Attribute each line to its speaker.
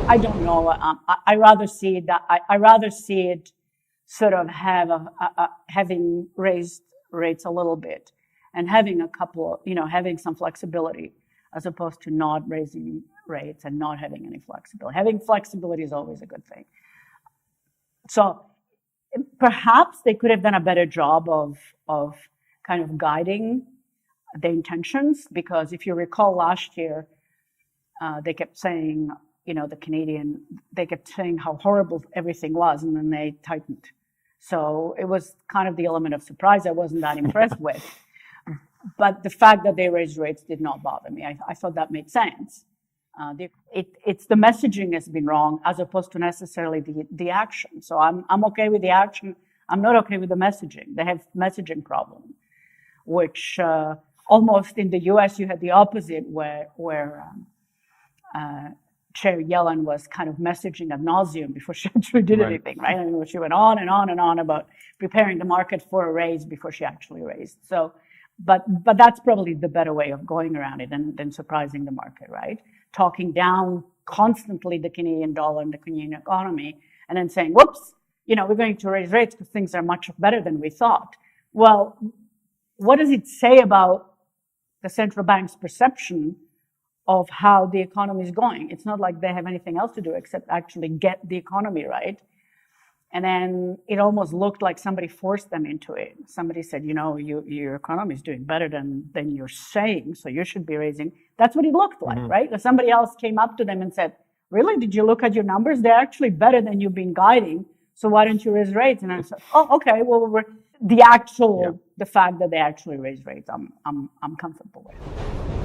Speaker 1: I don't know. I rather see it that I rather see it sort of having raised rates a little bit and having a couple, having some flexibility as opposed to not raising rates and not having any flexibility. Having flexibility is always a good thing. So perhaps they could have done a better job of kind of guiding the intentions, because if you recall last year, they kept saying, they kept saying how horrible everything was, and then they tightened. So it was kind of the element of surprise I wasn't that impressed with. But the fact that they raised rates did not bother me. I thought that made sense. It's the messaging has been wrong as opposed to necessarily the action. So I'm okay with the action. I'm not okay with the messaging. They have messaging problem, which almost in the U.S. you had the opposite, where Chair Yellen was kind of messaging ad nauseum before she actually did anything, right? I mean, she went on and on and on about preparing the market for a raise before she actually raised. So, but that's probably the better way of going around it than surprising the market, right? Talking down constantly the Canadian dollar and the Canadian economy, and then saying, whoops, we're going to raise rates because things are much better than we thought. Well, what does it say about the central bank's perception of how the economy is going? It's not like they have anything else to do except actually get the economy right. And then it almost looked like somebody forced them into it. Somebody said, your economy is doing better than you're saying, so you should be raising. That's what it looked like, right? If somebody else came up to them and said, really, did you look at your numbers? They're actually better than you've been guiding, so why don't you raise rates? And I said, oh, okay, well, the fact that they actually raise rates, I'm comfortable with.